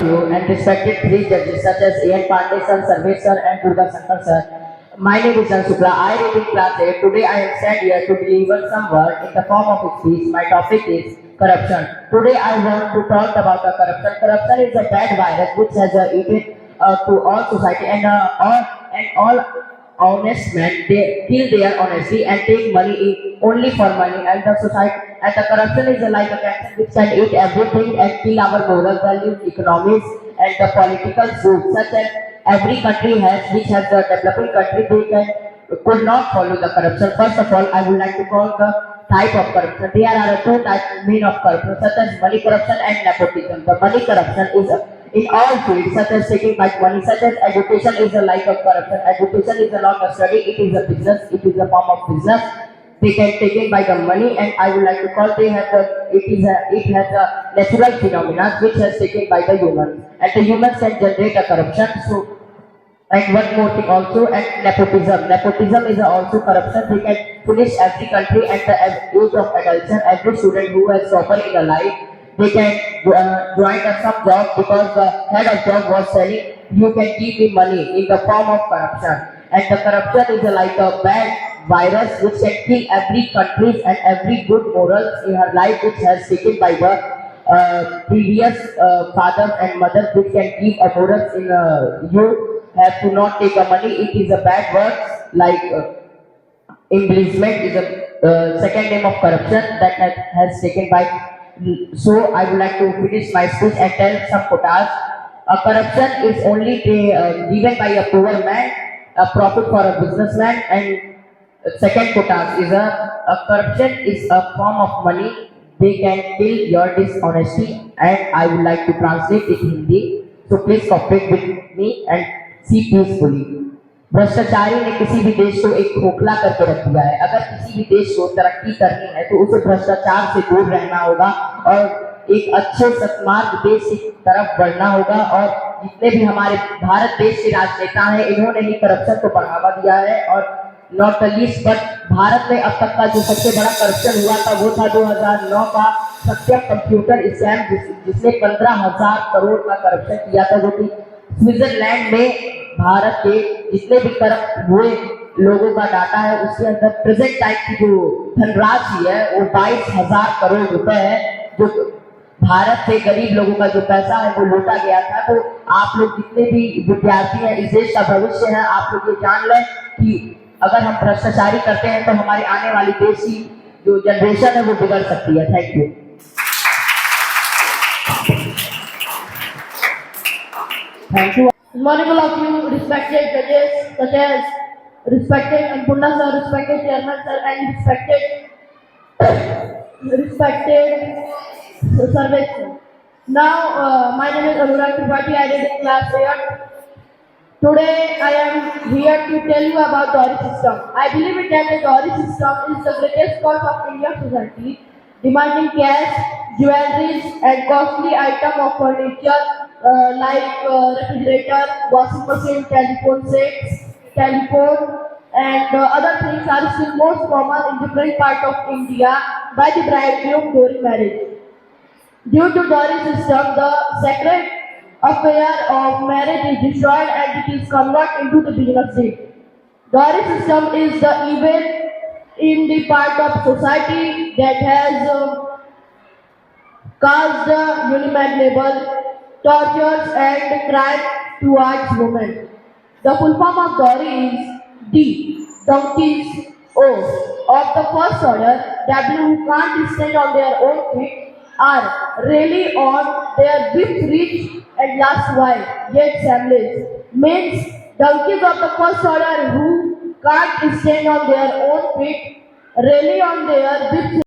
And respected three judges such as A.N. Pandey sir, Sarvesh sir and Durga Shankar sir. My name is Jan Shukla. I read in class 8. Today I am sent here to deliver some word in the form of a speech. My topic is corruption. Today I want to talk about the corruption. Corruption is a bad virus which has eaten to all society and all honest men. They kill their honesty and take money only for money, and the society and the corruption is like a cancer which can eat everything and kill our moral values, economies, and the political food. Such as every country has, which has the developing country, they could not follow the corruption. First of all, I would like to call the type of corruption. There are two types main of corruption, such as money corruption and nepotism. The money corruption is in all fields, such as taking back money, such as education is a like of corruption. Education is not a study; it is a business. It is a form of business. They can take it by the money, and I would like to call they have it has a natural phenomena which has taken by the humans, and the humans can generate a corruption. So, and one more thing also, and nepotism. Nepotism is also corruption. They can finish every country at the age of adulthood. Every student who has suffered in a life, they can join some job because the head of job was telling you can give me money in the form of corruption. And the corruption is like a bad virus which can kill every country and every good morals in her life which has taken by the previous fathers and mothers which can give a morals in you have to not take a money. It is a bad word like embezzlement is a second name of corruption that has taken by. So I would like to finish my speech and tell some quotas. Corruption is only given by a poor man, a profit for a businessman, and second quotas is a corruption is a form of money. They can kill your dishonesty, and I would like to translate it in Hindi. So please cooperate with me and see peacefully. भ्रष्टाचारी ने किसी भी देश को एक खोखला करके रख दिया है। अगर किसी भी देश को तरक्की करनी है तो उसे भ्रष्टाचार से दूर रहना होगा और एक अच्छे सत्मार्ग देश की तरफ बढ़ना होगा। और जितने भी हमारे भारत देश के राजनेता हैं, इन्होंने ही करप्शन को बढ़ावा दिया है। और not the least but Bharat में अब तक का जो सबसे बड़ा करप्शन हुआ था वो था 2009 का सत्यम कंप्यूटर स्कैम, जिसने 15,000 करोड़ का करप्शन किया था, जो कि स्विट्जरलैंड में भारत के जितने भी करप्ट हुए लोगों का डाटा है उसके अंदर प्रेजेंट टाइम की जो धनराशि है वो 22,000 करोड़ रुपए है, जो भारत से गरीब लोगों का जो पैसा है वो लूटा गया था। तो आप लोग जितने भी विद्यार्थी हैं, इस देश का भविष्य है, आप लोग ये जान लें कि अगर हम भ्रष्टाचारी करते हैं तो हमारी आने वाली देश की जो जनरेशन है वो बिगड़ सकती है। Thank you. Thank you. Good morning, all of you, respected judges, such as respected Anpurna sir, respected chairman sir, and respected Sarvesh sir. Now, my name is Anurag Tripathi. I read in class 8. Today, I am here to tell you about dowry system. I believe that the dowry system is the greatest cause of Indian society, demanding cash, jewelry, and costly item of furniture like refrigerator, washing machine, telephone sets, telephone, and other things are still most common in different parts of India by the bridegroom during marriage. Due to dowry system, the sacred affair of marriage is destroyed and it is converted into the business deal. Dowry system is the evil in the part of society that has caused unimaginable tortures and crime towards women. The full form of dowry is D. Donkeys. O. Of the first order, W. Who can't stand on their own feet, R. Really on their big rich and last while, yet families. Means donkeys of the first order who can't stand on their own feet, really on their big